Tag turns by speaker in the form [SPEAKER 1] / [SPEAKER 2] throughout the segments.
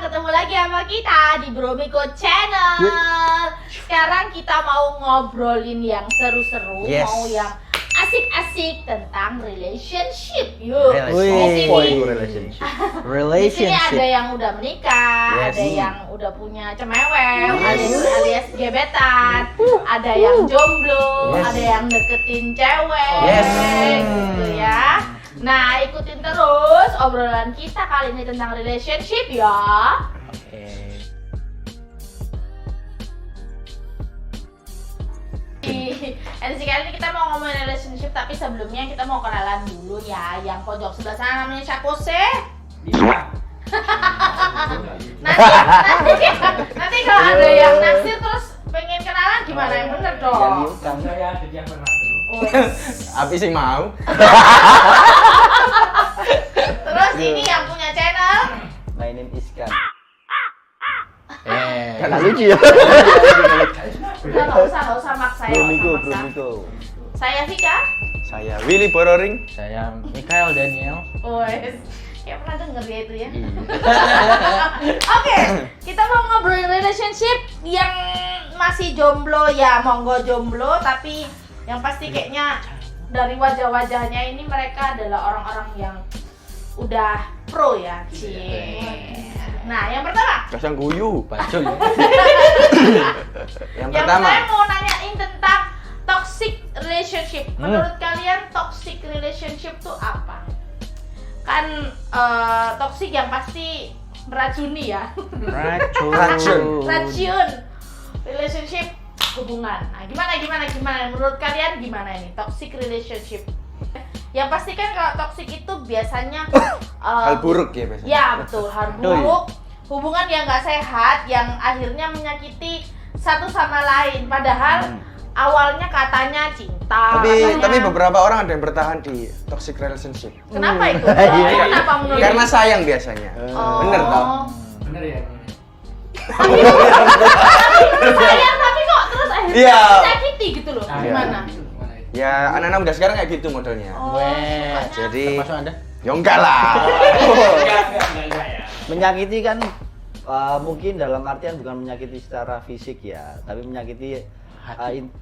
[SPEAKER 1] Ketemu lagi sama kita di Bromiko Channel. Sekarang kita mau ngobrolin yang seru-seru, mau yang asik-asik tentang relationship. Yuk. Di sini ada yang udah menikah, ada yang udah punya cemewek, alias gebetan, ada yang jomblo, ada yang deketin cewek, gitu ya. Nah, ikutin terus obrolan kita kali ini tentang relationship ya. Edisi kali ini kita mau ngomongin relationship, tapi sebelumnya kita mau kenalan dulu ya. Yang pojok sebelah sana namanya siapa sih? nanti kalau ada yang naksir terus pengen kenalan gimana, yang bener dong.
[SPEAKER 2] Saya jadi yang pernah dulu.
[SPEAKER 3] Api sih mau.
[SPEAKER 1] Terus ini yang punya channel.
[SPEAKER 4] My name is Kan.
[SPEAKER 3] Kan lucu ya.
[SPEAKER 1] Nggak usah maksa ya.
[SPEAKER 4] Bromiko.
[SPEAKER 1] Saya Vika.
[SPEAKER 3] Saya Willy Bororing.
[SPEAKER 2] Saya Mikael Daniel.
[SPEAKER 1] Wes, kayak pernah denger ya itu ya. Oke, kita mau ngobrolin relationship yang masih jomblo ya, monggo jomblo, tapi yang pasti kayaknya dari wajah-wajahnya ini mereka adalah orang-orang yang udah pro ya, Cie. Nah, yang pertama.
[SPEAKER 3] Kasang guyu, bacun. Yang
[SPEAKER 1] Yang
[SPEAKER 3] pertama.
[SPEAKER 1] saya mau nanyain tentang toxic relationship. Menurut kalian toxic relationship tuh apa? Kan toxic yang pasti meracuni ya. Racun relationship hubungan. Nah, gimana menurut kalian gimana ini toxic relationship? Yang pasti kan kalau toxic itu biasanya
[SPEAKER 3] Hal buruk ya biasanya.
[SPEAKER 1] ya betul, hal buruk, hubungan yang nggak sehat, yang akhirnya menyakiti satu sama lain. Padahal awalnya katanya cinta.
[SPEAKER 3] Tapi beberapa orang ada yang bertahan di toxic relationship.
[SPEAKER 1] Kenapa itu? Kenapa menurut?
[SPEAKER 3] Karena sayang biasanya. Bener tau?
[SPEAKER 2] Bener ya?
[SPEAKER 1] Sayang tapi kok terus akhirnya
[SPEAKER 3] Iya.
[SPEAKER 1] menyakiti gitu loh. Gimana?
[SPEAKER 3] Ya anak-anak muda sekarang kayak gitu modelnya. Jadi
[SPEAKER 2] Termasuk Anda?
[SPEAKER 3] ya enggak lah.
[SPEAKER 2] Enggak ya.
[SPEAKER 4] Menyakiti kan mungkin dalam artian bukan menyakiti secara fisik ya, tapi menyakiti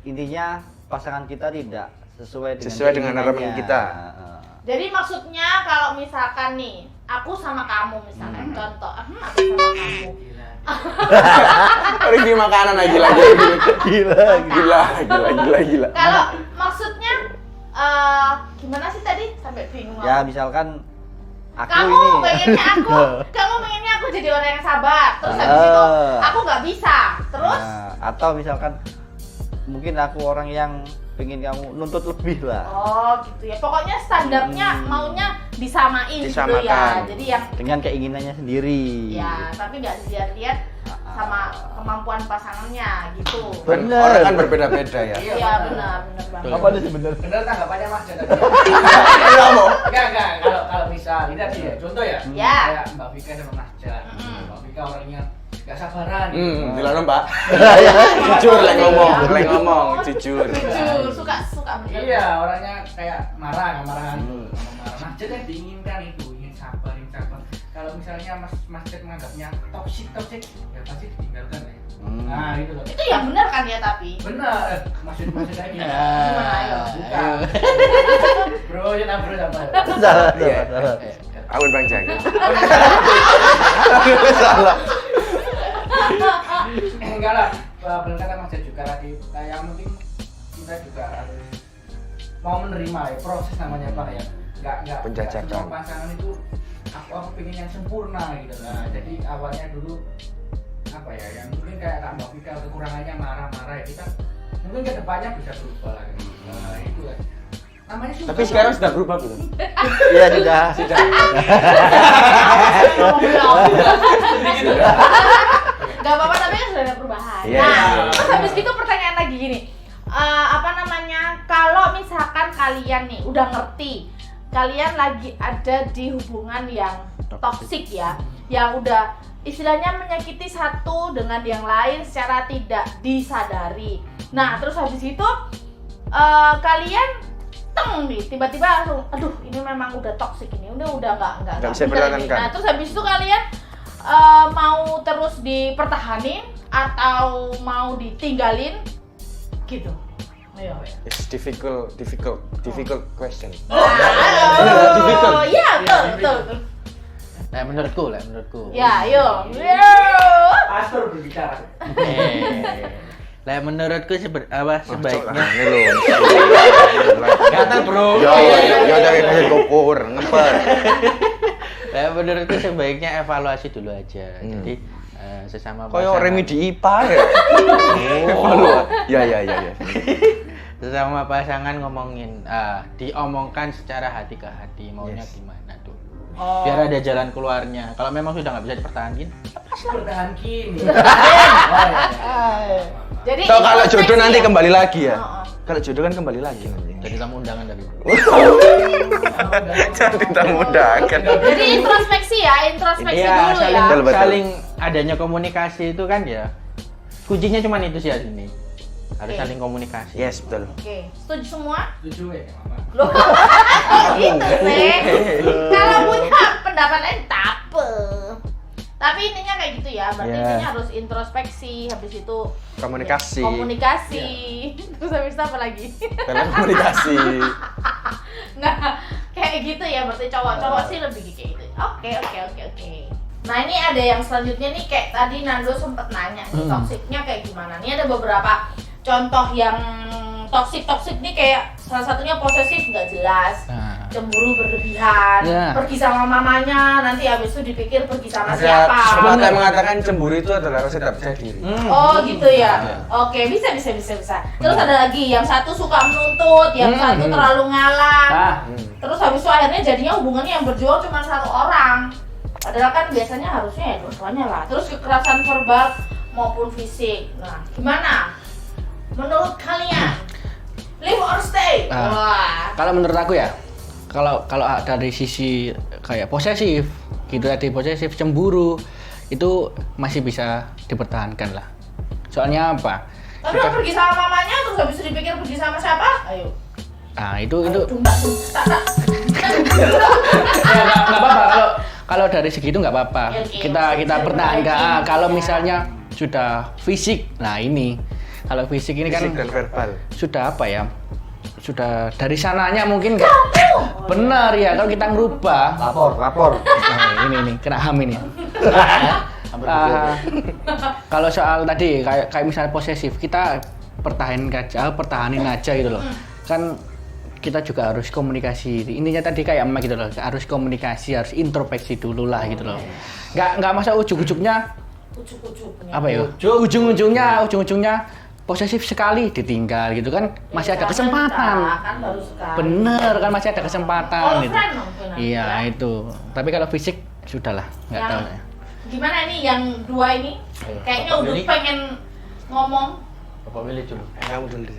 [SPEAKER 4] intinya pasangan kita tidak sesuai
[SPEAKER 3] dengan harapan
[SPEAKER 4] keinginannya.
[SPEAKER 3] kita.
[SPEAKER 1] Jadi maksudnya kalau misalkan nih, aku sama kamu misalkan contoh, aku sama kamu.
[SPEAKER 3] Review makanan aja lagi. Gila.
[SPEAKER 1] Kalau maksudnya gimana sih tadi sampai bingung aku.
[SPEAKER 4] Ya misalkan
[SPEAKER 1] Kamu pengennya aku jadi orang yang sabar. Terus habis itu aku nggak bisa. Terus
[SPEAKER 4] atau misalkan mungkin aku orang yang pengen kamu nuntut lebih lah.
[SPEAKER 1] oh gitu ya. Pokoknya standarnya maunya disamain gitu ya.
[SPEAKER 3] Disamakan.
[SPEAKER 1] Jadi yang
[SPEAKER 4] Dengan keinginannya sendiri.
[SPEAKER 1] ya tapi nggak dilihat-lihat sama kemampuan pasangannya gitu.
[SPEAKER 4] Bener.
[SPEAKER 3] Orang kan berbeda-beda ya.
[SPEAKER 1] Iya benar banget.
[SPEAKER 4] Apa nih sebenarnya?
[SPEAKER 2] Bener tanggapannya Mas Jada?
[SPEAKER 3] Enggak mau.
[SPEAKER 2] Enggak. Kalau misal ini tadi ya, contoh ya.
[SPEAKER 1] Ya.
[SPEAKER 2] Kayak Mbak Vika sama Mas Jada. Mbak Vika orangnya gak sabaran.
[SPEAKER 3] Dilarang Mbak. Jujur lek ngomong, jujur.
[SPEAKER 1] Jujur, suka bener.
[SPEAKER 2] Iya, orangnya kayak marah. Mas Jada yang diinginkan itu, ingin sabar. Kalau misalnya Mas Jada menganggapnya toxic, ya pasti ditinggalkan ya. Nah, itu loh.
[SPEAKER 1] Itu yang benar kan ya tapi.
[SPEAKER 2] Bener, maksud aja.
[SPEAKER 1] Gimana ayo?
[SPEAKER 2] Bukan. Bro, sabar.
[SPEAKER 4] Salah.
[SPEAKER 3] Awan Bang Jaga. Salah.
[SPEAKER 2] Enggak lah, benar kata Mas Jada juga tadi. Yang penting kita juga harus mau menerima ya, proses namanya Pak ya. Enggak
[SPEAKER 3] Penjajakan.
[SPEAKER 2] semua pasangan itu aku pengen yang sempurna gitu lah. Jadi awalnya dulu apa ya, yang mungkin kayak Mbak Vika kekurangannya marah-marah ya, kita mungkin ke depannya bisa berubah lagi. Nah, itu lah. Namanya susah.
[SPEAKER 3] Tapi sekarang sudah berubah belum?
[SPEAKER 4] Iya sudah.
[SPEAKER 1] Gak apa-apa tapi kan sudah ada perubahan.
[SPEAKER 3] Iya.
[SPEAKER 1] Nah, terus habis itu pertanyaan lagi gini. Kalau misalkan kalian nih udah ngerti kalian lagi ada di hubungan yang toksik ya, yang udah istilahnya menyakiti satu dengan yang lain secara tidak disadari. Nah, terus habis itu kalian seneng nih, tiba-tiba langsung, aduh ini memang udah toxic ini, udah nggak
[SPEAKER 3] bisa
[SPEAKER 1] bener ini.
[SPEAKER 3] dipertahankan.
[SPEAKER 1] Nah terus habis itu kalian mau terus dipertahanin atau mau ditinggalin gitu? Ayo.
[SPEAKER 3] It's difficult question.
[SPEAKER 1] Difficult. Iya betul.
[SPEAKER 5] Menurutku.
[SPEAKER 1] Ya, ayo.
[SPEAKER 2] Pastor berbicara.
[SPEAKER 5] Menurutku sebaiknya
[SPEAKER 3] Gatal bro. Ya udah kasih kukur ngempet.
[SPEAKER 5] Menurutku sebaiknya evaluasi dulu aja. Jadi sesama
[SPEAKER 3] Koyo
[SPEAKER 5] pasangan.
[SPEAKER 3] remi di IPA ya. Oh. Ya.
[SPEAKER 5] Sesama pasangan ngomongin, diomongkan secara hati ke hati maunya gimana tuh. Biar ada jalan keluarnya. Kalau memang sudah nggak bisa dipertahankan,
[SPEAKER 2] Bertahan kini.
[SPEAKER 1] Jadi
[SPEAKER 3] Kalau jodoh nanti kembali lagi ya.
[SPEAKER 1] Heeh.
[SPEAKER 3] Kalau jodoh kan kembali lagi nanti.
[SPEAKER 5] jadi tamu undangan tapi.
[SPEAKER 3] Jadi tamu undangan.
[SPEAKER 1] Jadi introspeksi dulu
[SPEAKER 5] saling,
[SPEAKER 1] ya.
[SPEAKER 3] Betul.
[SPEAKER 5] saling adanya komunikasi itu kan ya. Kuncinya cuma itu sih di sini. Harus
[SPEAKER 1] Oke.
[SPEAKER 5] saling komunikasi.
[SPEAKER 3] Yes, betul.
[SPEAKER 1] Oke, setuju semua?
[SPEAKER 2] Setuju ya, Mama.
[SPEAKER 1] Loh, gitu sih. Kalau punya pendapat lain, tak apa. Tapi intinya kayak gitu ya, berarti
[SPEAKER 5] Yeah.
[SPEAKER 1] intinya harus introspeksi, habis itu
[SPEAKER 3] Komunikasi.
[SPEAKER 1] komunikasi. Terus habis itu apa lagi?
[SPEAKER 3] Karena komunikasi.
[SPEAKER 1] Nah, kayak gitu ya, berarti cowok-cowok sih lebih kayak gitu. Oke. Nah ini ada yang selanjutnya nih, kayak tadi Nando sempet nanya nih, toksiknya kayak gimana. Ini ada beberapa contoh yang toksik nih, kayak salah satunya posesif nggak jelas, cemburu berlebihan,
[SPEAKER 5] Ya.
[SPEAKER 1] pergi sama mamanya, nanti habis itu dipikir pergi sama
[SPEAKER 3] Ada
[SPEAKER 1] siapa.
[SPEAKER 3] pepatah yang mengatakan cemburu itu adalah rasa tidak percaya diri.
[SPEAKER 1] Oh gitu ya. Oke, bisa. Terus ada lagi yang satu suka menuntut, yang satu terlalu ngalah. Terus habis itu akhirnya jadinya hubungannya yang berjuang cuma satu orang. Padahal kan biasanya harusnya ya dua-duanya lah. Terus kekerasan verbal maupun fisik. Nah, gimana? Menurut kalian? Live or stay? Wah.
[SPEAKER 5] Kalau menurut aku ya, kalau dari sisi kayak posesif, gitu tadi posesif, cemburu, itu masih bisa dipertahankan lah. Soalnya apa?
[SPEAKER 1] Tapi kalau pergi sama mamanya terus habis itu dipikir pergi sama siapa? Ayo.
[SPEAKER 5] Nah itu
[SPEAKER 1] Dumba.
[SPEAKER 5] ya, nggak apa-apa kalau dari segitu nggak apa-apa.
[SPEAKER 1] Ya, oke.
[SPEAKER 5] Kita
[SPEAKER 1] Maksudnya
[SPEAKER 5] pertahankan.
[SPEAKER 1] diperbaiki,
[SPEAKER 5] Kalau
[SPEAKER 1] ya.
[SPEAKER 5] misalnya sudah fisik, nah ini kalau fisik ini kan
[SPEAKER 3] Fisik dan verbal.
[SPEAKER 5] sudah apa ya? Sudah dari sananya mungkin nggak benar ya. Kalau kita ngerubah,
[SPEAKER 4] Lapor.
[SPEAKER 5] nah, ini kena ham ini. Kalau soal tadi kayak misalnya posesif, kita pertahanin aja gitu loh. Kan kita juga harus komunikasi. Intinya tadi kayak emak gitu loh, harus komunikasi, harus introspeksi dulu lah gitu loh. Nggak masa ujung-ujungnya apa ya? Ujung-ujungnya posesif sekali ditinggal gitu kan, masih ada kesempatan.
[SPEAKER 1] Kan baru sekali.
[SPEAKER 5] Bener kan, masih ada kesempatan
[SPEAKER 1] All
[SPEAKER 5] gitu.
[SPEAKER 1] friend mungkin nanti
[SPEAKER 5] Iya
[SPEAKER 1] ya.
[SPEAKER 5] itu. Tapi kalau fisik sudahlah, nggak
[SPEAKER 1] Yang-
[SPEAKER 5] tahu.
[SPEAKER 1] Gimana ini yang dua ini? Kayaknya udah
[SPEAKER 5] Ini-
[SPEAKER 1] pengen ngomong.
[SPEAKER 5] Bapak pilih dulu.
[SPEAKER 3] Kamu dulu deh.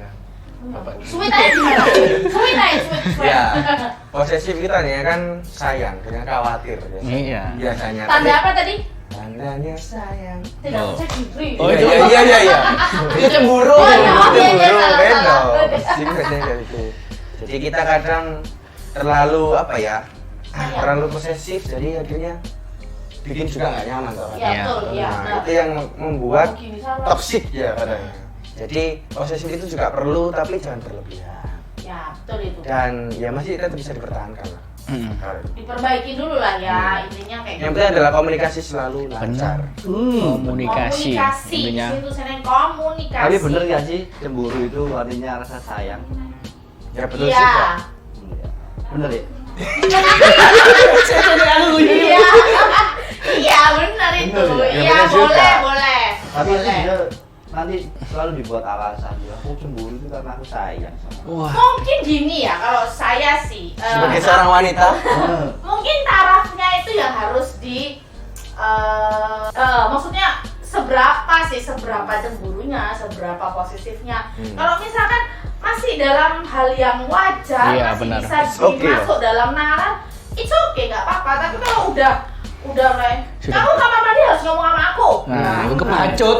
[SPEAKER 1] Sweet aja gimana? Sweet.
[SPEAKER 3] Ya, posesif kita nih kan sayang dengan khawatir.
[SPEAKER 5] Iya.
[SPEAKER 3] Biasanya.
[SPEAKER 1] Tanda apa tadi?
[SPEAKER 3] Tandanya sayang.
[SPEAKER 1] Tidak bisa diberi.
[SPEAKER 3] Oh iya. Itu cemburu.
[SPEAKER 1] Oh, iya,
[SPEAKER 3] Cemburu,
[SPEAKER 1] salah.
[SPEAKER 3] beda. Posesif biasanya kayak gitu. Jadi kita kadang terlalu apa ya? Terlalu posesif, jadi akhirnya bikin juga nggak nyaman tuh.
[SPEAKER 1] Iya, betul. Iya.
[SPEAKER 3] Nah, itu yang membuat
[SPEAKER 1] Oh, gini, salah.
[SPEAKER 3] toksik ya kadang. Jadi posesif itu juga perlu tapi jangan berlebihan.
[SPEAKER 1] Ya, betul itu.
[SPEAKER 3] Dan ya masih tetap bisa dipertahankan lah.
[SPEAKER 1] Diperbaiki dulu lah ya, intinya kayak
[SPEAKER 3] Yang penting adalah komunikasi selalu lancar.
[SPEAKER 5] Komunikasi.
[SPEAKER 1] Komunikasi.
[SPEAKER 5] Intinya.
[SPEAKER 1] Itu saya komunikasi.
[SPEAKER 4] Tapi bener gak sih cemburu itu artinya rasa sayang?
[SPEAKER 3] Ya betul
[SPEAKER 1] Iya.
[SPEAKER 3] sih kok.
[SPEAKER 4] Bener ya?
[SPEAKER 1] Iya. Iya, benar itu.
[SPEAKER 3] Bener, ya,
[SPEAKER 1] Iya,
[SPEAKER 3] bener juga.
[SPEAKER 1] boleh.
[SPEAKER 4] Tapi itu
[SPEAKER 1] Boleh.
[SPEAKER 4] juga nanti selalu dibuat alasan ya. Aku cemburu itu karena aku sayang sama kamu.
[SPEAKER 5] Wah.
[SPEAKER 1] Mungkin gini ya, kalau saya sih
[SPEAKER 3] Sebagai seorang wanita,
[SPEAKER 1] mungkin tarafnya itu yang harus maksudnya seberapa cemburunya, seberapa posesifnya. Kalau misalkan masih dalam hal yang wajar,
[SPEAKER 5] Iya,
[SPEAKER 1] masih
[SPEAKER 5] benar.
[SPEAKER 1] bisa
[SPEAKER 3] It's okay
[SPEAKER 1] masuk dalam nalar, it's okay, nggak apa-apa. Tapi kalau udah kayak
[SPEAKER 5] Sudah.
[SPEAKER 1] kamu kamar mandi harus ngomong sama aku.
[SPEAKER 5] Nah, itu kebacut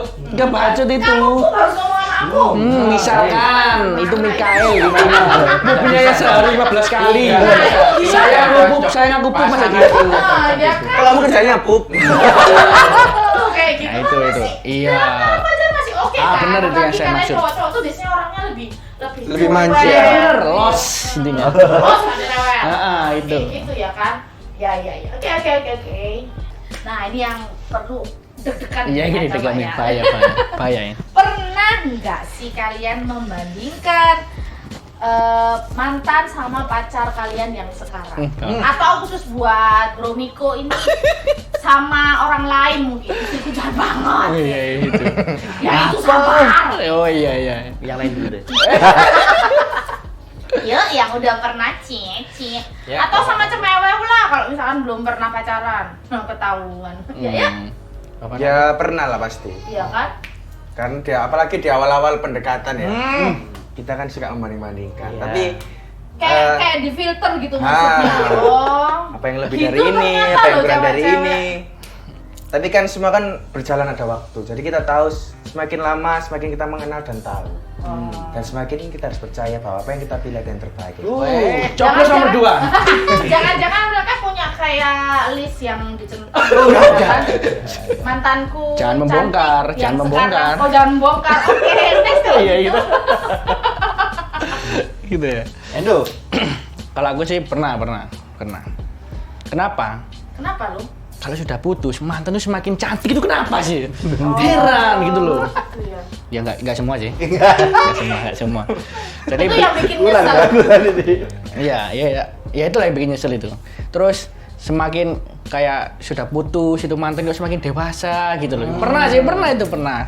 [SPEAKER 5] itu.
[SPEAKER 1] Kamu tuh harus ngomong sama aku.
[SPEAKER 5] Misalkan itu Mikael gimana? Punya ya sehari 15 kali.
[SPEAKER 1] Iya.
[SPEAKER 5] Saya ngaku pup masa gitu.
[SPEAKER 1] Ya kan?
[SPEAKER 3] Kalau kamu kerjanya pup.
[SPEAKER 1] Tuh kayak gitu.
[SPEAKER 5] Nah, itu.
[SPEAKER 1] masih,
[SPEAKER 5] Iya.
[SPEAKER 1] Ya, pacar masih oke kan.
[SPEAKER 5] Bener itu yang
[SPEAKER 1] Apalagi
[SPEAKER 5] saya
[SPEAKER 1] karena
[SPEAKER 5] maksud.
[SPEAKER 1] cowok-cowok tuh biasanya orangnya lebih
[SPEAKER 3] Lebih manja.
[SPEAKER 1] cuek.
[SPEAKER 5] Iya bener, los intinya.
[SPEAKER 1] Oh, ada rewel.
[SPEAKER 5] Itu.
[SPEAKER 1] Kayak gitu ya kan? Ya. Oke. Nah, ini yang perlu deg-degan.
[SPEAKER 5] Iya gini
[SPEAKER 1] ya,
[SPEAKER 5] degan
[SPEAKER 1] coba
[SPEAKER 5] nih,
[SPEAKER 1] ya.
[SPEAKER 5] bahaya ya.
[SPEAKER 1] Pernah nggak sih kalian membandingkan mantan sama pacar kalian yang sekarang? Atau khusus buat Bro Miko ini sama orang lain mungkin? Itu jahat banget.
[SPEAKER 5] Oh iya itu.
[SPEAKER 1] Ya itu sabar.
[SPEAKER 5] Oh iya.
[SPEAKER 4] Yang lain dulu deh.
[SPEAKER 1] Ya, yang udah pernah cici.
[SPEAKER 3] Ya.
[SPEAKER 1] Atau sama cemewek lah kalau misalkan belum pernah pacaran. Nah, ketahuan. Ya.
[SPEAKER 3] Ya pernah lah pasti.
[SPEAKER 1] Iya kan?
[SPEAKER 3] Kan apalagi di awal-awal pendekatan ya. Kita kan suka membanding-bandingkan.
[SPEAKER 4] Iya.
[SPEAKER 3] Tapi
[SPEAKER 1] Kayak di filter gitu maksudnya. Oh.
[SPEAKER 3] apa yang lebih
[SPEAKER 1] Gitu
[SPEAKER 3] dari ini,
[SPEAKER 1] ternyata
[SPEAKER 3] apa yang
[SPEAKER 1] loh
[SPEAKER 3] kurang dari
[SPEAKER 1] cewek-cewek.
[SPEAKER 3] ini. Tapi kan semua kan berjalan ada waktu. Jadi kita tahu semakin lama semakin kita mengenal dan tahu. Dan semakin kita harus percaya bahwa apa yang kita pilih yang terbaik.
[SPEAKER 5] Coblos nomor 2.
[SPEAKER 1] Jangan-jangan mereka punya kayak list yang dicentuh. Kan? Mantanku
[SPEAKER 5] Jangan
[SPEAKER 1] cantik
[SPEAKER 5] membongkar,
[SPEAKER 1] yang
[SPEAKER 5] jangan membongkar.
[SPEAKER 1] sekarang. Oh, jangan membongkar. Oke, next kalau
[SPEAKER 5] Iya,
[SPEAKER 1] gitu.
[SPEAKER 5] gitu. Gitu ya.
[SPEAKER 4] Endo,
[SPEAKER 5] Kalau aku sih pernah. Kenapa?
[SPEAKER 1] Kenapa lu?
[SPEAKER 5] Kalau sudah putus, mantan tuh semakin cantik itu kenapa sih? Heran gitu loh.
[SPEAKER 1] Iya.
[SPEAKER 5] Ya nggak semua sih. Nggak semua. Jadi
[SPEAKER 1] Itu yang bikin
[SPEAKER 4] kurang
[SPEAKER 1] nyesel.
[SPEAKER 5] Iya, itulah yang bikin nyesel itu. Terus semakin kayak sudah putus itu mantan itu semakin dewasa gitu loh. Pernah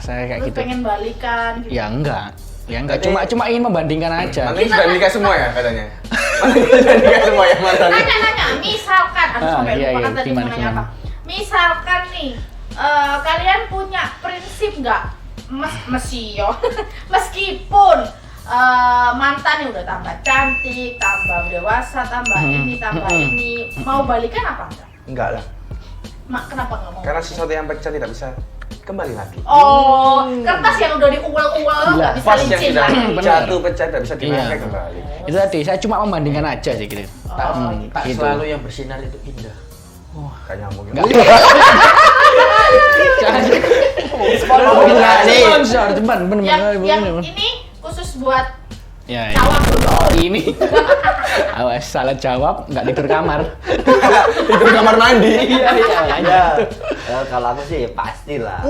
[SPEAKER 5] saya kayak
[SPEAKER 1] Lu
[SPEAKER 5] gitu.
[SPEAKER 1] pengen balikan gitu.
[SPEAKER 5] Ya enggak.
[SPEAKER 3] Tapi-
[SPEAKER 5] Cuma ingin membandingkan aja.
[SPEAKER 3] Mantan sudah nikah semua ya katanya. Mantan sudah nikah semua ya mantan.
[SPEAKER 1] Nanya, misalkan, sampai
[SPEAKER 5] iya,
[SPEAKER 1] lupa kan
[SPEAKER 5] iya.
[SPEAKER 1] tadi
[SPEAKER 5] Gimana,
[SPEAKER 1] mau nanya
[SPEAKER 5] gimana?
[SPEAKER 1] apa. Misalkan nih, kalian punya prinsip nggak, meskipun mantan yang udah tambah cantik, tambah dewasa, tambah ini, tambah ini, mau balikan apa enggak?
[SPEAKER 3] Enggak lah.
[SPEAKER 1] Kenapa nggak mau?
[SPEAKER 3] Karena sesuatu yang pecah tidak bisa kembali lagi.
[SPEAKER 1] Oh, kertas yang udah diuel-uel nggak bisa
[SPEAKER 3] Vas yang
[SPEAKER 1] licin
[SPEAKER 3] sudah
[SPEAKER 1] lagi.
[SPEAKER 5] Bener.
[SPEAKER 3] jatuh pecah tidak bisa dipakai
[SPEAKER 5] Iya.
[SPEAKER 3] kembali.
[SPEAKER 5] Itu tadi saya cuma membandingkan aja sih gitu.
[SPEAKER 6] Tak
[SPEAKER 5] gitu.
[SPEAKER 6] selalu yang bersinar itu indah.
[SPEAKER 3] Gak nyambung.
[SPEAKER 5] Enggak.
[SPEAKER 3] Enggak nih.
[SPEAKER 5] Sponsor, cuman
[SPEAKER 1] Yang ini khusus buat
[SPEAKER 5] Ya.
[SPEAKER 1] cawang dulu.
[SPEAKER 5] Ini. Awas salah jawab, nggak tidur kamar.
[SPEAKER 3] Itu kamar mandi.
[SPEAKER 5] Iya.
[SPEAKER 4] kalau aku sih pastilah.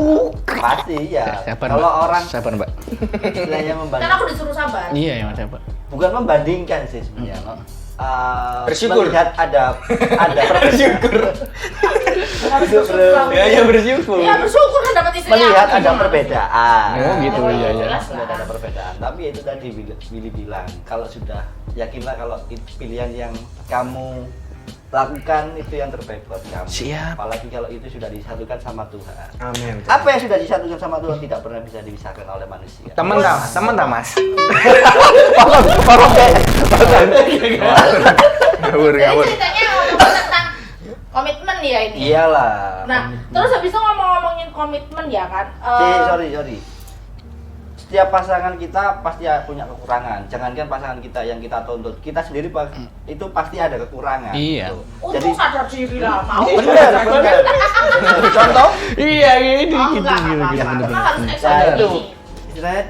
[SPEAKER 4] Pasti ya.
[SPEAKER 5] Sabar,
[SPEAKER 4] Kalau
[SPEAKER 5] Mbak.
[SPEAKER 4] orang
[SPEAKER 5] Sabar, Mbak.
[SPEAKER 4] istilahnya
[SPEAKER 1] Kan
[SPEAKER 4] membanding,
[SPEAKER 1] aku disuruh sabar.
[SPEAKER 5] Iya, ya, Mas Sabar.
[SPEAKER 4] bukan membandingkan sih sebenarnya.
[SPEAKER 3] Bersyukur.
[SPEAKER 4] Melihat ada
[SPEAKER 3] Bersyukur.
[SPEAKER 1] Harus bersyukur.
[SPEAKER 3] Ya bersyukur.
[SPEAKER 1] Iya, bersyukur kan dapat istri
[SPEAKER 4] melihat
[SPEAKER 1] aku.
[SPEAKER 4] ada perbedaan.
[SPEAKER 5] Oh, gitu, iya, iya.
[SPEAKER 1] Jelas
[SPEAKER 4] Melihat
[SPEAKER 1] lah.
[SPEAKER 4] ada perbedaan. Tapi itu tadi Willy bilang, kalau sudah yakinlah kalau pilihan yang kamu lakukan itu yang terbaik buat kamu.
[SPEAKER 5] Siap.
[SPEAKER 4] Apalagi kalau itu sudah disatukan sama Tuhan.
[SPEAKER 3] Amin.
[SPEAKER 4] Apa yang sudah disatukan sama Tuhan tidak pernah bisa dipisahkan oleh manusia.
[SPEAKER 3] Temen tak mas? Ngawur.
[SPEAKER 1] Jadi ceritanya ngomongin tentang komitmen ya ini.
[SPEAKER 4] Iyalah.
[SPEAKER 1] Nah, terus habis itu ngomongin komitmen ya kan.
[SPEAKER 4] Sorry. Setiap pasangan kita pasti punya kekurangan. Jangankan pasangan kita yang kita tuntut, kita sendiri itu pasti ada kekurangan.
[SPEAKER 5] Iya.
[SPEAKER 4] gitu.
[SPEAKER 1] Untuk sadar diri lah mau.
[SPEAKER 4] benar. Contoh?
[SPEAKER 5] Iya, ini
[SPEAKER 1] Oh,
[SPEAKER 5] gitu.
[SPEAKER 1] enggak. Karena harus
[SPEAKER 4] Nah,
[SPEAKER 1] extra
[SPEAKER 4] itu
[SPEAKER 1] ini.
[SPEAKER 4] istilahnya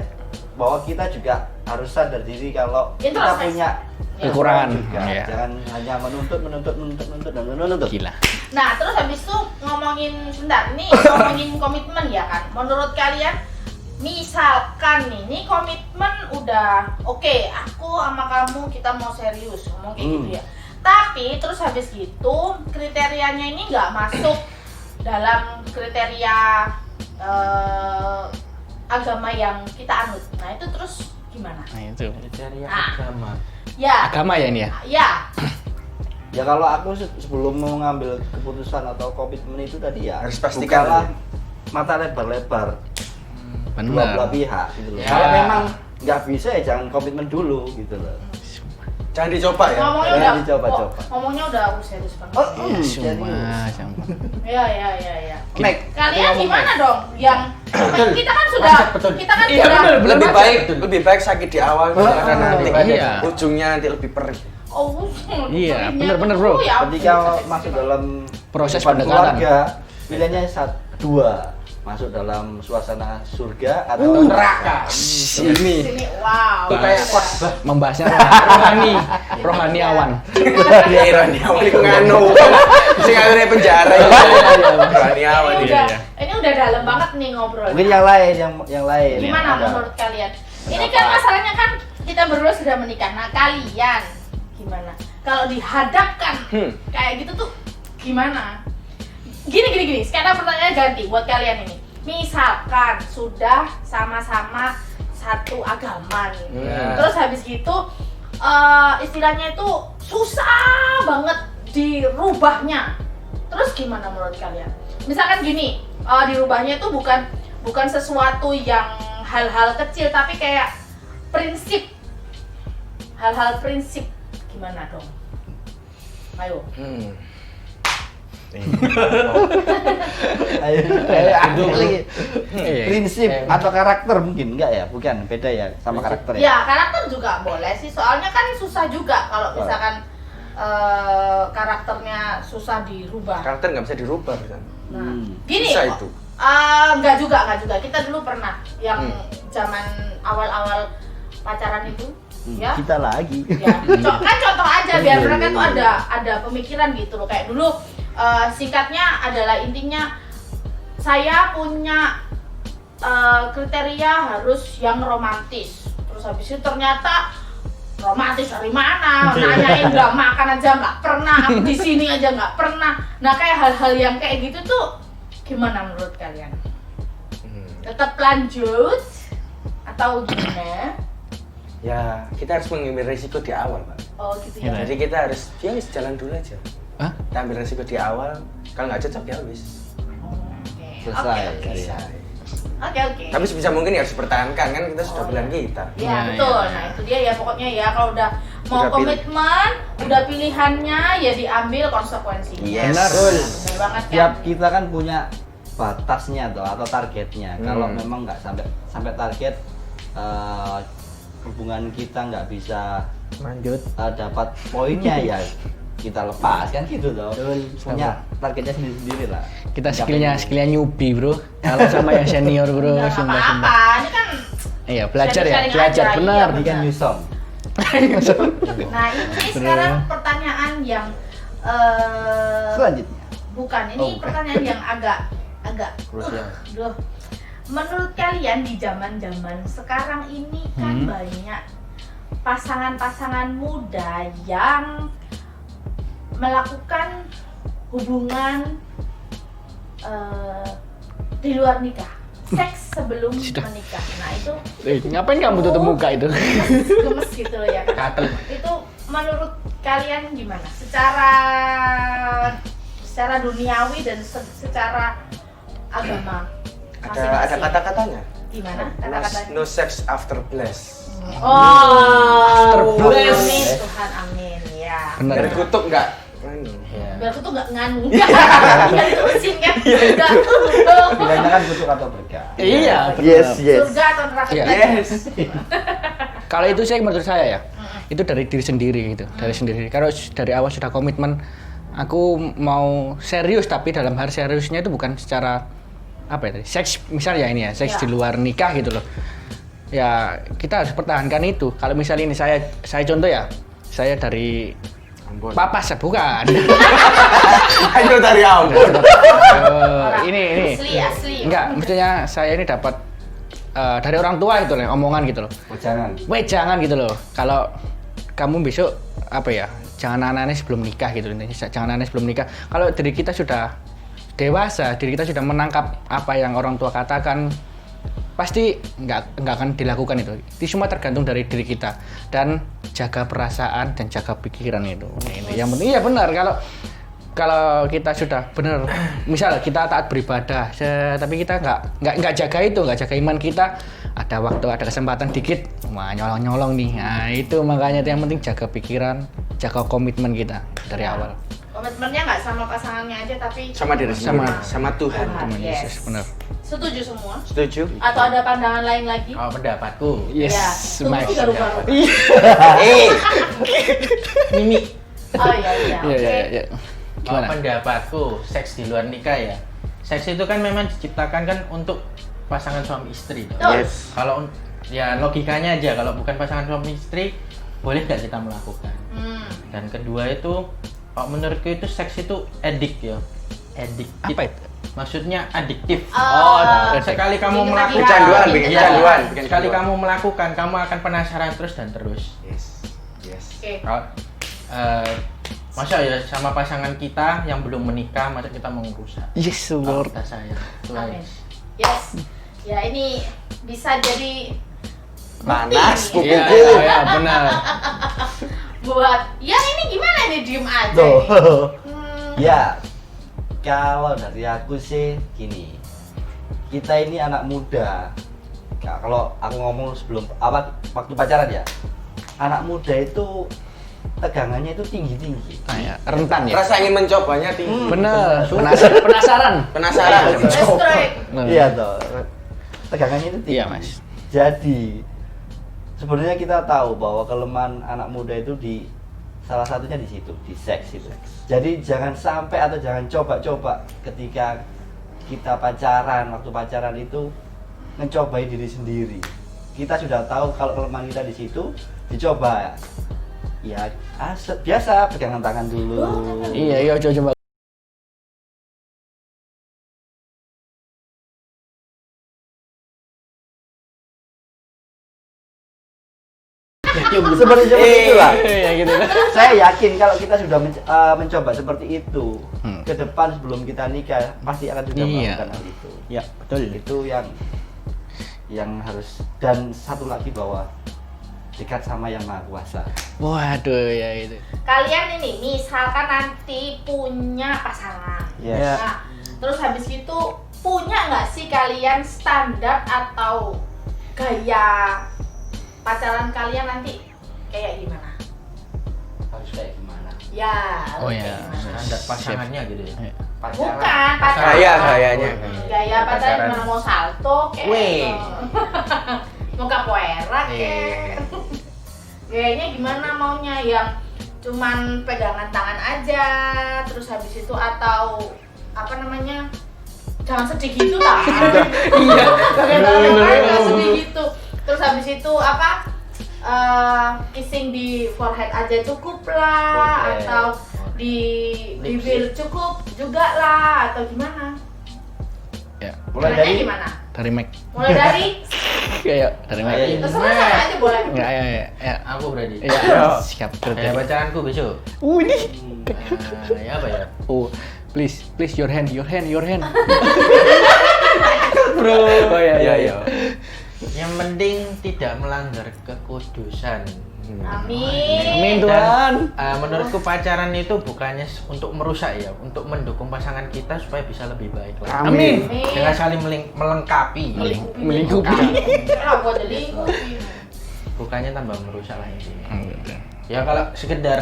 [SPEAKER 4] bahwa kita juga harus sadar diri kalau kita
[SPEAKER 1] Introspeksi.
[SPEAKER 4] punya
[SPEAKER 5] Kekurangan.
[SPEAKER 4] juga.
[SPEAKER 5] Iya.
[SPEAKER 4] Jangan hanya menuntut dan menuntut.
[SPEAKER 5] Gila.
[SPEAKER 1] Nah, terus habis itu ngomongin ngomongin komitmen ya kan. Menurut kalian misalkan nih komitmen udah oke, aku sama kamu kita mau serius ngomong kayak gitu ya. Tapi terus habis gitu kriterianya ini nggak masuk dalam kriteria agama yang kita anut. Nah, itu terus gimana?
[SPEAKER 5] Nah, itu.
[SPEAKER 6] Kriteria
[SPEAKER 1] Ah.
[SPEAKER 6] agama.
[SPEAKER 1] Ya.
[SPEAKER 5] Agama ya ini ya?
[SPEAKER 1] Ya.
[SPEAKER 4] Ya kalau aku sebelum mau ngambil keputusan atau komitmen itu tadi ya
[SPEAKER 3] Harus pastikan
[SPEAKER 4] bukalah
[SPEAKER 3] dulu.
[SPEAKER 4] mata lebar-lebar dua belah
[SPEAKER 5] Benar.
[SPEAKER 4] pihak gitu loh.
[SPEAKER 6] Ya.
[SPEAKER 4] Kalau memang nggak bisa ya jangan komitmen dulu gitu loh.
[SPEAKER 3] Jangan dicoba ya.
[SPEAKER 1] Ngomongnya
[SPEAKER 4] Jangan
[SPEAKER 1] udah
[SPEAKER 4] dicoba-coba.
[SPEAKER 1] Ngomongnya udah serius banget.
[SPEAKER 5] Ya,
[SPEAKER 4] serius.
[SPEAKER 5] cuma.
[SPEAKER 1] Ya.
[SPEAKER 2] Nek,
[SPEAKER 1] Kalian
[SPEAKER 2] ngomong,
[SPEAKER 1] gimana
[SPEAKER 2] Nek.
[SPEAKER 1] dong? Yang kita kan sudah
[SPEAKER 6] Betul.
[SPEAKER 1] kita kan
[SPEAKER 6] Iya,
[SPEAKER 1] sudah
[SPEAKER 6] betul.
[SPEAKER 3] Lebih baik sakit di awal karena nanti
[SPEAKER 5] Iya.
[SPEAKER 3] ujungnya nanti lebih perih.
[SPEAKER 1] Oh,
[SPEAKER 5] Iya,
[SPEAKER 1] perihnya
[SPEAKER 5] bener,
[SPEAKER 1] itu,
[SPEAKER 5] bro.
[SPEAKER 1] ya
[SPEAKER 4] Ketika
[SPEAKER 1] ampun,
[SPEAKER 4] masuk
[SPEAKER 1] sakit
[SPEAKER 4] dalam
[SPEAKER 5] Proses
[SPEAKER 4] kehidupan
[SPEAKER 5] pendekatan.
[SPEAKER 4] keluarga, pilihannya dua, masuk dalam suasana surga atau
[SPEAKER 2] neraka.
[SPEAKER 5] Ini
[SPEAKER 1] sini. Wow.
[SPEAKER 2] Itu kayak
[SPEAKER 1] Wah.
[SPEAKER 5] membahasnya rohani awan.
[SPEAKER 3] Dia ironi awal iku nganu. Sing akhirnya penjara. Ironi awal
[SPEAKER 1] Ini
[SPEAKER 3] dia.
[SPEAKER 1] udah, ini udah dalam banget nih ngobrol.
[SPEAKER 4] mungkin yang lain yang lain.
[SPEAKER 1] Gimana
[SPEAKER 4] Ada.
[SPEAKER 1] menurut kalian? Ini kan masalahnya kan kita berdua sudah menikah. Nah, kalian gimana? Kalau dihadapkan kayak gitu tuh gimana? Gini. Sekarang pertanyaannya ganti buat kalian ini. Misalkan sudah sama-sama satu agama nih. Terus habis gitu istilahnya itu susah banget dirubahnya. Terus gimana menurut kalian? Misalkan gini, dirubahnya itu bukan sesuatu yang hal-hal kecil tapi kayak prinsip. Hal-hal prinsip gimana dong? Ayo.
[SPEAKER 4] Ayo, lagi.
[SPEAKER 5] Iya.
[SPEAKER 4] Prinsip atau karakter mungkin enggak ya? Bukan, beda ya sama karakter ya.
[SPEAKER 1] Ya, karakter juga boleh sih. Soalnya kan susah juga kalau misalkan karakternya susah dirubah.
[SPEAKER 3] Karakter nggak bisa dirubah kan.
[SPEAKER 1] Nah, gini.
[SPEAKER 3] Bisa itu.
[SPEAKER 1] Enggak juga. Kita dulu pernah yang zaman awal-awal pacaran itu, ya.
[SPEAKER 4] Kita lagi.
[SPEAKER 1] Ya, kan contoh aja biar mereka tuh ada pemikiran gitu loh. Kayak dulu singkatnya adalah intinya saya punya kriteria harus yang romantis. Terus habis itu ternyata romantis dari mana? Nanyain nggak makan aja nggak pernah, aku di sini aja nggak pernah. Nah kayak hal-hal yang kayak gitu tuh gimana menurut kalian? Tetap lanjut atau gimana?
[SPEAKER 3] Ya, kita harus mengambil resiko di awal, Pak.
[SPEAKER 1] Oh gitu ya.
[SPEAKER 3] Jadi kita harus wis jalan dulu aja.
[SPEAKER 5] Hah?
[SPEAKER 3] Kita ambil resiko di awal. Kalau nggak cocok ya wis.
[SPEAKER 4] Selesai.
[SPEAKER 1] Oke.
[SPEAKER 3] Tapi sebisa mungkin ya harus dipertahankan kan kita sudah bilang kita.
[SPEAKER 1] Ya,
[SPEAKER 5] Ya,
[SPEAKER 1] betul.
[SPEAKER 5] ya.
[SPEAKER 1] Nah itu dia ya pokoknya ya kalau udah mau
[SPEAKER 3] Udah
[SPEAKER 1] komitmen, udah pilihannya ya diambil konsekuensinya.
[SPEAKER 3] Yes.
[SPEAKER 4] Benar.
[SPEAKER 1] Benar banget kan?
[SPEAKER 4] Tiap kita kan punya batasnya atau targetnya. Kalau memang nggak sampai target hubungan kita nggak bisa
[SPEAKER 5] Lanjut.
[SPEAKER 4] dapat poinnya ya kita lepas kan gitu loh. Punya targetnya sendiri lah.
[SPEAKER 5] Kita skillnya newbie, bro. Kalau sama yang senior, bro.
[SPEAKER 1] Nggak
[SPEAKER 5] Sumpah.
[SPEAKER 1] apa-apa. Ini kan
[SPEAKER 5] Iya, belajar ya,
[SPEAKER 1] sharing-sharing
[SPEAKER 5] belajar
[SPEAKER 1] aja,
[SPEAKER 5] benar.
[SPEAKER 4] Ini kan new song.
[SPEAKER 1] nah ini sekarang pertanyaan yang
[SPEAKER 4] Selanjutnya.
[SPEAKER 1] bukan ini pertanyaan yang agak
[SPEAKER 4] Krusial.
[SPEAKER 1] duh. Menurut kalian di zaman-zaman sekarang ini kan banyak pasangan-pasangan muda yang melakukan hubungan di luar nikah, seks sebelum menikah. Nah itu
[SPEAKER 5] Ngapain kamu tutup muka itu?
[SPEAKER 1] gemes gitu loh ya. Itu menurut kalian gimana? Secara duniawi dan secara agama.
[SPEAKER 3] Ada
[SPEAKER 1] Masing-masing.
[SPEAKER 3] kata-katanya.
[SPEAKER 1] Gimana kata-katanya?
[SPEAKER 3] No sex after bless.
[SPEAKER 1] Oh,
[SPEAKER 5] Bless.
[SPEAKER 1] amin Tuhan, amin ya.
[SPEAKER 5] Benar.
[SPEAKER 3] Dari kutuk enggak?
[SPEAKER 1] Biar aku tuh nggak nganu, nggak terusin kan? Nggak
[SPEAKER 4] Pilihannya kan kutuk atau berkah.
[SPEAKER 5] Iya, benar.
[SPEAKER 4] Yes.
[SPEAKER 1] surga atau neraka?
[SPEAKER 5] Iya.
[SPEAKER 3] Yes.
[SPEAKER 5] Kalau itu saya menurut saya ya, itu dari diri sendiri gitu, dari sendiri. Kalau dari awal sudah komitmen, aku mau serius tapi dalam hal seriusnya itu bukan secara apa ya tadi, seks misalnya ini ya, seks
[SPEAKER 1] Ya.
[SPEAKER 5] di luar nikah gitu loh. Ya kita harus pertahankan itu. Kalau misalnya ini saya contoh ya, saya dari
[SPEAKER 3] Ambon.
[SPEAKER 5] papas bukan.
[SPEAKER 3] Ayo dari Ambon.
[SPEAKER 5] Ini.
[SPEAKER 1] Asli.
[SPEAKER 5] Enggak, maksudnya saya ini dapat dari orang tua gitu loh, omongan gitu loh.
[SPEAKER 4] Oh, jangan.
[SPEAKER 5] Weh jangan gitu loh. Kalau kamu besok apa ya, jangan aneh-aneh sebelum nikah gitu intinya. Jangan aneh sebelum nikah. Kalau diri kita sudah dewasa, diri kita sudah menangkap apa yang orang tua katakan, pasti nggak akan dilakukan itu. Itu semua tergantung dari diri kita dan jaga perasaan dan jaga pikiran itu. Ini yang penting. Iya benar kalau kita sudah benar, misal kita taat beribadah, tapi kita nggak jaga itu, nggak jaga iman kita, ada waktu, ada kesempatan dikit wah nyolong-nyolong nih. Nah, itu makanya yang penting jaga pikiran, jaga komitmen kita dari awal.
[SPEAKER 1] Komitmennya nggak sama pasangannya aja tapi
[SPEAKER 3] Sama diri
[SPEAKER 5] Sama-
[SPEAKER 3] sendiri, sama Tuhan.
[SPEAKER 5] Teman
[SPEAKER 1] Yes.
[SPEAKER 5] Yesus, benar.
[SPEAKER 1] Setuju semua?
[SPEAKER 3] Setuju?
[SPEAKER 1] Atau ada pandangan lain lagi?
[SPEAKER 6] Oh, pendapatku.
[SPEAKER 5] Yes,
[SPEAKER 1] Ya,
[SPEAKER 5] Mas.
[SPEAKER 1] tunggu juga rupa-rupa.
[SPEAKER 6] Mimi.
[SPEAKER 1] Oh iya iya.
[SPEAKER 5] Iya, iya,
[SPEAKER 1] Oke.
[SPEAKER 5] iya.
[SPEAKER 6] Oh,
[SPEAKER 5] Gimana?
[SPEAKER 6] pendapatku, seks di luar nikah ya. Seks itu kan memang diciptakan kan untuk pasangan suami istri. Toh.
[SPEAKER 1] Betul.
[SPEAKER 3] Yes.
[SPEAKER 6] Kalau ya logikanya aja, kalau bukan pasangan suami istri, boleh nggak kita melakukan? Dan kedua itu, kalau menurutku itu seks itu edik ya. Edik.
[SPEAKER 5] Apa itu?
[SPEAKER 6] Maksudnya adiktif.
[SPEAKER 1] Oh,
[SPEAKER 6] sekali kamu
[SPEAKER 1] bikin
[SPEAKER 6] melakukan,
[SPEAKER 3] kecanduan, bikin
[SPEAKER 6] Iya,
[SPEAKER 3] kecanduan, bikin
[SPEAKER 6] sekali
[SPEAKER 3] kecanduan.
[SPEAKER 6] kamu melakukan, kamu akan penasaran terus dan terus.
[SPEAKER 3] Yes. Yes.
[SPEAKER 1] Oke.
[SPEAKER 6] Kalau masa ya sama pasangan kita yang belum menikah, masa kita mau merusak?
[SPEAKER 5] Yes,
[SPEAKER 6] Kalau
[SPEAKER 5] Lord.
[SPEAKER 6] kita sayang, itu
[SPEAKER 1] Amin.
[SPEAKER 6] aja.
[SPEAKER 1] Yes. Ya ini bisa jadi
[SPEAKER 3] Panas,
[SPEAKER 1] bukti
[SPEAKER 5] Iya,
[SPEAKER 1] nih.
[SPEAKER 5] iya, iya, benar.
[SPEAKER 1] Buat yang ini gimana nih diem aja?
[SPEAKER 4] Tuh.
[SPEAKER 1] Hmm,
[SPEAKER 4] Ya, kalau dari aku sih gini, kita ini anak muda. Nah, kalau aku ngomong sebelum waktu pacaran ya, anak muda itu tegangannya itu tinggi-tinggi.
[SPEAKER 5] Nah, ya, rentan ya.
[SPEAKER 3] Rasa ingin mencobanya tinggi.
[SPEAKER 5] Benar. Penasaran.
[SPEAKER 3] Penasaran.
[SPEAKER 1] listrik.
[SPEAKER 5] Nah.
[SPEAKER 4] Iya toh, tegangannya itu tinggi.
[SPEAKER 5] Iya, Mas.
[SPEAKER 4] Jadi sebenarnya kita tahu bahwa kelemahan anak muda itu di salah satunya di situ, di seks itu. Jadi jangan sampai atau jangan coba-coba ketika kita pacaran, waktu pacaran itu mencobai diri sendiri. Kita sudah tahu kalau kelemahan kita di situ, dicoba. Ya, biasa pegangan tangan dulu.
[SPEAKER 5] Iya, iya, coba.
[SPEAKER 4] Seperti itulah.
[SPEAKER 5] Iya, gitu.
[SPEAKER 4] Saya yakin kalau kita sudah mencoba seperti itu, ke depan sebelum kita nikah pasti akan sudah
[SPEAKER 5] Iya.
[SPEAKER 4] melakukan hal itu.
[SPEAKER 5] Ya, betul.
[SPEAKER 4] Itu yang harus, dan satu lagi bahwa dekat sama yang maha kuasa.
[SPEAKER 5] Waduh, ya itu.
[SPEAKER 1] Kalian ini misalkan nanti punya pasangan.
[SPEAKER 4] Yes.
[SPEAKER 1] Nah, terus habis itu punya nggak sih kalian standar atau gaya pacaran kalian nanti kayak gimana?
[SPEAKER 2] Harus kayak gimana?
[SPEAKER 1] Ya.
[SPEAKER 5] Oh,
[SPEAKER 1] harus
[SPEAKER 5] ya.
[SPEAKER 1] kayak gimana?
[SPEAKER 6] Standar pasangannya gitu ya.
[SPEAKER 5] Iya.
[SPEAKER 1] Bukan pacaran.
[SPEAKER 3] Gaya, gayanya.
[SPEAKER 1] Gaya pacaran gimana, mau salto kayak
[SPEAKER 3] Weh.
[SPEAKER 1] mau capoeira kayak.
[SPEAKER 3] Iya.
[SPEAKER 1] Gayanya gimana maunya, yang cuman pegangan tangan aja terus habis itu, atau apa namanya, jangan sedih gitu lah. Iya, jangan sedih gitu. Terus habis itu apa, kissing di forehead aja cukup lah,
[SPEAKER 4] Forehead.
[SPEAKER 1] atau di bibir cukup juga lah, atau gimana?
[SPEAKER 5] Ya,
[SPEAKER 4] Mulai
[SPEAKER 1] Caranya
[SPEAKER 4] dari
[SPEAKER 1] gimana?
[SPEAKER 5] dari Mac.
[SPEAKER 1] Mulai dari
[SPEAKER 5] Iya, dari Mac.
[SPEAKER 4] Iya.
[SPEAKER 1] terserah saya aja boleh.
[SPEAKER 5] Enggak, ya, ya, ya.
[SPEAKER 6] Aku berarti.
[SPEAKER 5] Iya, siap.
[SPEAKER 6] Kayak pacaranku besok.
[SPEAKER 5] Ini.
[SPEAKER 6] Ya apa ya?
[SPEAKER 5] Oh, please, your hand. Bro. Oh iya, iya, iya.
[SPEAKER 6] Yang penting tidak melanggar kekudusan.
[SPEAKER 1] Amin.
[SPEAKER 5] Amin Tuhan.
[SPEAKER 6] Menurutku pacaran itu bukannya untuk merusak ya, untuk mendukung pasangan kita supaya bisa lebih baik lagi.
[SPEAKER 5] Amin.
[SPEAKER 6] Dengan saling melengkapi.
[SPEAKER 5] Melingkupi.
[SPEAKER 1] Kenapa jadi lingkupi?
[SPEAKER 6] Bukannya tambah merusak lah intinya. Ya kalau sekedar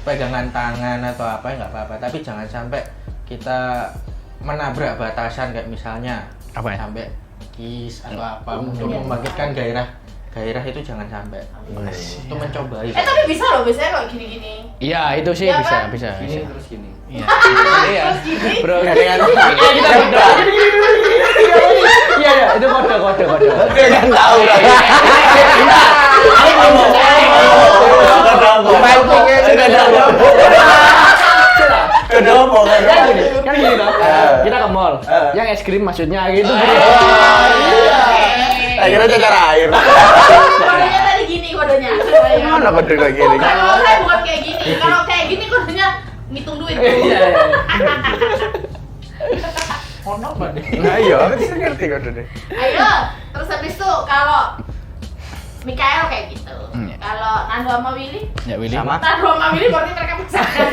[SPEAKER 6] pegangan tangan atau apa ya nggak apa-apa, tapi jangan sampai kita menabrak batasan, kayak misalnya
[SPEAKER 5] Apa ya?
[SPEAKER 6] sampai kiss atau apa untuk membangkitkan gairah itu jangan sampai. Itu mencobai.
[SPEAKER 1] Tapi bisa loh, biasanya kalau gini-gini.
[SPEAKER 5] Iya, itu sih
[SPEAKER 1] Iya,
[SPEAKER 5] bisa,
[SPEAKER 1] kan?
[SPEAKER 5] bisa.
[SPEAKER 4] gini terus gini.
[SPEAKER 5] Iya. Iya.
[SPEAKER 1] Terus gini.
[SPEAKER 5] Bro, dengan kita beda. Iya, iya, itu kode.
[SPEAKER 3] Dia kan tahu lah. Mancingnya sudah tahu. Kedomo kan.
[SPEAKER 5] Kan gini toh. Kita ke mall. Yang es krim maksudnya gitu.
[SPEAKER 3] Akhirnya cetar air.
[SPEAKER 1] Kodenya tadi gini kodenya.
[SPEAKER 3] Mana kode kayak gini?
[SPEAKER 1] Kalau saya bukan kayak gini. Kalau kayak gini kodenya ngitung duit.
[SPEAKER 5] Iya, iya.
[SPEAKER 6] Ono banget.
[SPEAKER 3] Nah iya, aku tidak ngerti kode deh.
[SPEAKER 1] Ayo, terus habis itu kalau Mikael kayak gitu.
[SPEAKER 5] Iya.
[SPEAKER 1] Kalau Nando sama Willy,
[SPEAKER 5] Ya, Willy.
[SPEAKER 3] Sama.
[SPEAKER 1] Nando sama Willy berarti mereka pasangan.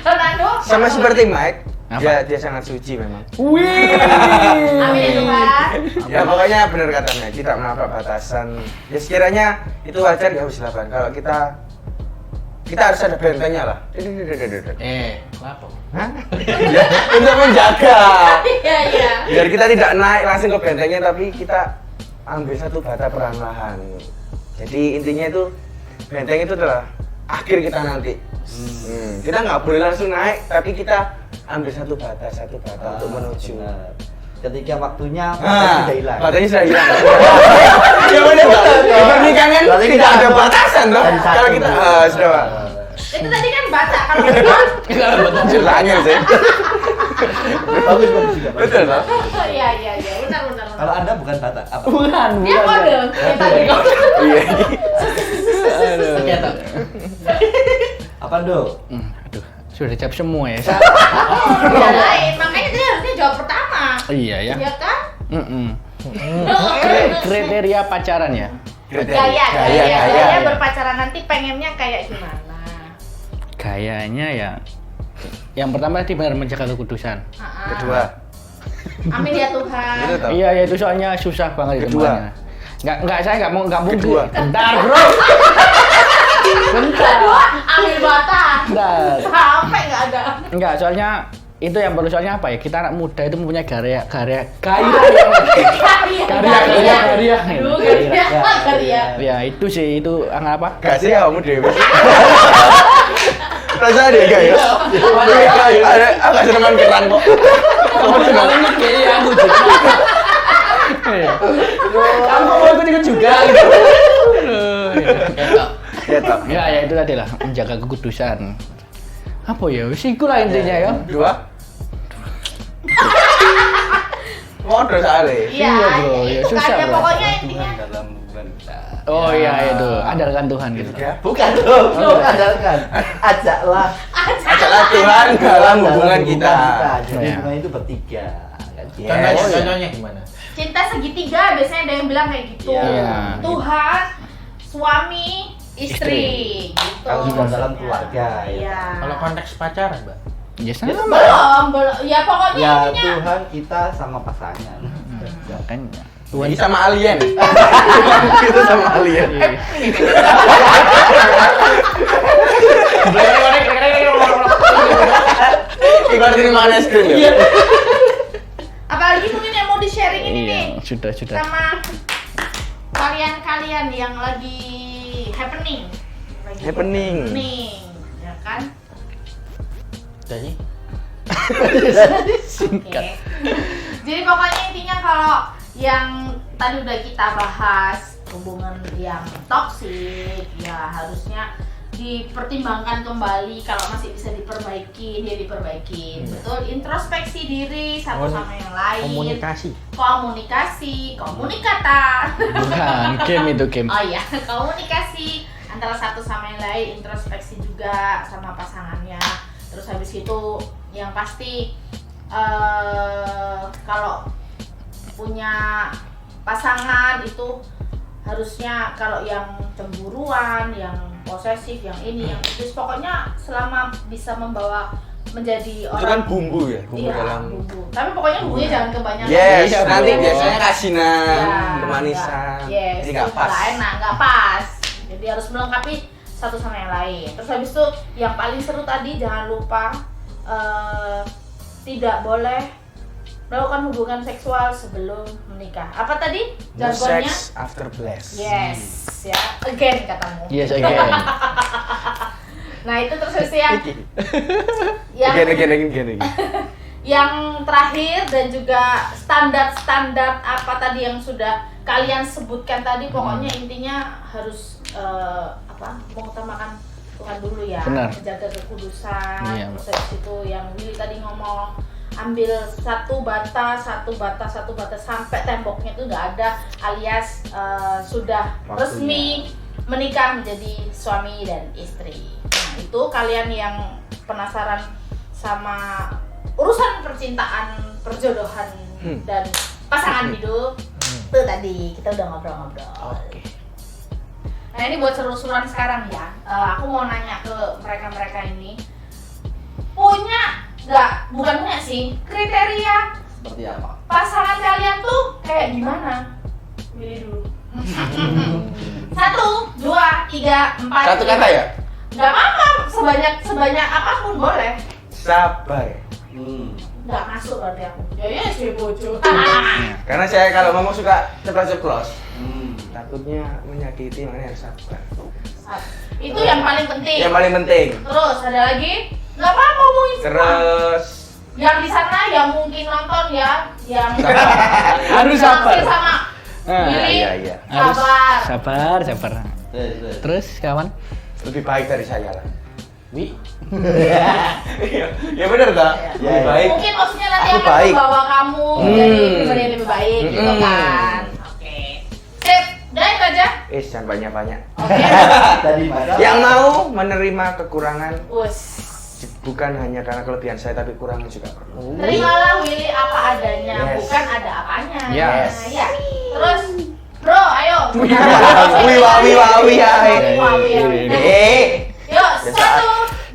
[SPEAKER 1] Kalau Nando
[SPEAKER 3] Sama seperti Mike, Dia sangat suci memang.
[SPEAKER 1] Amin ya Tuhan.
[SPEAKER 3] Ya pokoknya benar katanya, tidak menabrak batasan. Ya sekiranya itu wajar ya silakan. Kalau kita harus ada bentengnya lah.
[SPEAKER 6] Kenapa?
[SPEAKER 3] Hah? Ya, untuk menjaga.
[SPEAKER 1] Iya.
[SPEAKER 3] Biar kita tidak naik langsung ke bentengnya, tapi kita ambil satu bata perlahan-lahan. Jadi intinya itu benteng itu adalah akhir kita nanti. Kita nggak boleh langsung naik, tapi kita ambil satu bata untuk menuju.
[SPEAKER 4] Benar. Ketika waktunya sudah hilang.
[SPEAKER 3] Batanya sudah hilang. Ya benar. Pernikahan kan
[SPEAKER 4] Berarti
[SPEAKER 3] tidak ada batasan toh.
[SPEAKER 4] dari satu.
[SPEAKER 3] Kalau kita sudah Pak.
[SPEAKER 1] Itu tadi kan bata, kalau betul.
[SPEAKER 3] Ceritanya sih.
[SPEAKER 4] Bagus juga.
[SPEAKER 3] Betul toh?
[SPEAKER 1] Iya, benar.
[SPEAKER 4] Kalau Anda bukan Batak, apa?
[SPEAKER 1] Dia kode, kayak tadi kode.
[SPEAKER 3] Iya.
[SPEAKER 6] Sekian toh.
[SPEAKER 4] Apa, Do?
[SPEAKER 5] Aduh, sudah jawab semua ya.
[SPEAKER 1] Ya lain, makanya dia harusnya jawab pertama.
[SPEAKER 5] Iya ya.
[SPEAKER 1] Iya kan?
[SPEAKER 5] Kriteria pacaran ya.
[SPEAKER 1] Gaya berpacaran nanti pengennya kayak gimana?
[SPEAKER 5] Kayaknya ya. Yang pertama tadi benar menjaga kekudusan.
[SPEAKER 3] Kedua.
[SPEAKER 1] Amin ya Tuhan.
[SPEAKER 3] Itu toh.
[SPEAKER 5] Iya, itu soalnya susah banget itu
[SPEAKER 3] Kedua.
[SPEAKER 5] semuanya. Enggak, saya enggak mungkin.
[SPEAKER 3] Kedua.
[SPEAKER 5] Bentar, Bro.
[SPEAKER 1] Kedua, ambil bata.
[SPEAKER 5] Bentar.
[SPEAKER 1] Sampai nggak ada.
[SPEAKER 5] Enggak, soalnya itu yang perlu soalnya apa ya? Kita anak muda itu mempunyai karya.
[SPEAKER 1] Karya.
[SPEAKER 5] Aduh,
[SPEAKER 1] Karya.
[SPEAKER 5] Ya, itu sih itu apa?
[SPEAKER 3] Gak sih kamu Dewi. Rasa dia gak ya? Agak seneman keran kok.
[SPEAKER 5] Aku juga. Kamu mau ikut juga gitu.
[SPEAKER 3] Ya toh.
[SPEAKER 5] Ya itu tadi lah, menjaga kekudusan. Apa ya? Wis iku lah intinya ya.
[SPEAKER 3] Dua. Modal soalnya.
[SPEAKER 1] Iya,
[SPEAKER 5] bro, ya
[SPEAKER 1] itu
[SPEAKER 5] susah,
[SPEAKER 1] kan ya
[SPEAKER 5] bro.
[SPEAKER 1] pokoknya intinya.
[SPEAKER 4] Tuhan dalam hubungan kita.
[SPEAKER 5] Oh iya itu, andalkan Tuhan gitu.
[SPEAKER 3] Tiga.
[SPEAKER 4] Bukan, Do. Andalkan. Ajaklah.
[SPEAKER 3] Ajaklah Tuhan dalam hubungan kita.
[SPEAKER 4] Jadi
[SPEAKER 5] Iya.
[SPEAKER 4] hubungan itu bertiga. Kan?
[SPEAKER 6] Contohnya gimana?
[SPEAKER 1] Cinta segitiga biasanya ada yang bilang kayak gitu.
[SPEAKER 5] Iya.
[SPEAKER 1] Tuhan, suami, istri. Gitu.
[SPEAKER 4] Kalau sudah dalam
[SPEAKER 1] maksudnya.
[SPEAKER 4] keluarga, ya.
[SPEAKER 1] Iya.
[SPEAKER 6] Kalau konteks pacaran, Mbak.
[SPEAKER 5] Ya sama.
[SPEAKER 1] belum. Ya pokoknya
[SPEAKER 4] Ya
[SPEAKER 1] intinya.
[SPEAKER 4] Tuhan kita sama pasangan.
[SPEAKER 5] Makanya.
[SPEAKER 3] Tuhan sama alien. Kita sama alien. Ibaratnya makan es krim ya.
[SPEAKER 1] Apalagi mungkin yang mau di-sharing ini nih
[SPEAKER 5] Iya, sudah.
[SPEAKER 1] sama kalian-kalian yang lagi happening.
[SPEAKER 3] Happening.
[SPEAKER 1] Ya kan?
[SPEAKER 6] Jadi
[SPEAKER 1] Oke. Jadi pokoknya intinya kalau yang tadi udah kita bahas hubungan yang toksik ya harusnya dipertimbangkan kembali, kalau masih bisa diperbaiki dia diperbaiki. Betul, introspeksi diri satu sama yang lain. Komunikata.
[SPEAKER 5] Bukan game itu game.
[SPEAKER 1] Oh iya, komunikasi antara satu sama yang lain, introspeksi juga sama pasangannya. Terus habis itu yang pasti kalau punya pasangan itu harusnya kalau yang cemburuan, yang posesif, yang ini, yang itu, pokoknya selama bisa membawa menjadi
[SPEAKER 3] Itu
[SPEAKER 1] orang
[SPEAKER 3] kan bumbu ya, bumbu
[SPEAKER 1] iya,
[SPEAKER 3] dalam.
[SPEAKER 1] bumbu. Tapi pokoknya bumbunya jangan kebanyakan.
[SPEAKER 3] Yes,
[SPEAKER 5] Iya,
[SPEAKER 3] nanti
[SPEAKER 5] bro.
[SPEAKER 3] biasanya kasinan,
[SPEAKER 1] Ya,
[SPEAKER 3] kemanisan.
[SPEAKER 1] yes,
[SPEAKER 3] Jadi nggak pas.
[SPEAKER 1] Nggak enak, nggak pas. Jadi harus melengkapi satu sama yang lain. Terus habis itu yang paling seru tadi jangan lupa tidak boleh melakukan hubungan seksual sebelum menikah. Apa tadi
[SPEAKER 3] No
[SPEAKER 1] jargonnya?
[SPEAKER 3] sex after bless.
[SPEAKER 1] Yes, ya. Again katamu.
[SPEAKER 5] Yes again.
[SPEAKER 1] Nah itu terus habis itu yang
[SPEAKER 3] Again.
[SPEAKER 1] yang terakhir dan juga standar-standar apa tadi yang sudah kalian sebutkan tadi, pokoknya intinya harus mengutamakan Tuhan dulu ya,
[SPEAKER 5] Benar.
[SPEAKER 1] menjaga kekudusan.
[SPEAKER 5] Iya.
[SPEAKER 1] Terus habis itu yang Willy tadi ngomong, ambil satu bata sampai temboknya itu nggak ada, alias sudah
[SPEAKER 3] Waktunya.
[SPEAKER 1] resmi menikah menjadi suami dan istri. Nah itu kalian yang penasaran sama urusan percintaan, perjodohan dan pasangan hidup, tuh tadi kita udah ngobrol-ngobrol.
[SPEAKER 6] Oke.
[SPEAKER 1] Nah ini buat seru-seruan sekarang ya, aku mau nanya ke mereka-mereka ini, punya bukan punya sih, kriteria
[SPEAKER 4] Seperti apa?
[SPEAKER 1] pasangan kalian tuh kayak gimana? Pilih dulu. 1, 2, 3, 4.
[SPEAKER 3] Satu kata ya?
[SPEAKER 1] Gak apa-apa, sebanyak apapun boleh.
[SPEAKER 3] Sabar.
[SPEAKER 1] Gak masuk berarti aku. Ya sih bojo.
[SPEAKER 3] Karena saya kalau ngomong suka ceplos-ceplos. Takutnya menyakiti, makanya harus sabar.
[SPEAKER 1] Itu yang paling penting.
[SPEAKER 3] Yang paling penting.
[SPEAKER 1] Terus ada lagi? Gak apa-apa ngomongin semua.
[SPEAKER 3] Terus
[SPEAKER 1] Yang di sana yang mungkin nonton ya, yang
[SPEAKER 5] Harus sabar.
[SPEAKER 1] naksir sama Willy,
[SPEAKER 3] iya.
[SPEAKER 5] Harus
[SPEAKER 1] sabar.
[SPEAKER 5] sabar. Terus kawan?
[SPEAKER 3] lebih baik dari saya lah.
[SPEAKER 6] Wi,
[SPEAKER 3] Ya benar tak?
[SPEAKER 4] Ya,
[SPEAKER 3] Lebih baik.
[SPEAKER 1] Mungkin maksudnya nanti
[SPEAKER 3] Aku
[SPEAKER 1] akan
[SPEAKER 3] baik.
[SPEAKER 1] membawa kamu jadi pribadi yang lebih baik gitu kan. Oke. Sip, udah itu aja.
[SPEAKER 3] Jangan banyak-banyak.
[SPEAKER 1] Oke.
[SPEAKER 4] Tadi masa
[SPEAKER 3] Yang mau menerima kekurangan
[SPEAKER 1] Us.
[SPEAKER 3] bukan hanya karena kelebihan saya tapi kurangnya juga perlu.
[SPEAKER 1] Terimalah Willy apa adanya,
[SPEAKER 3] Yes.
[SPEAKER 1] bukan ada apanya.
[SPEAKER 5] Yes.
[SPEAKER 1] Ya. Terus, bro, ayo.
[SPEAKER 3] Wiwa.
[SPEAKER 1] Yuk,
[SPEAKER 3] Ya,
[SPEAKER 1] 1,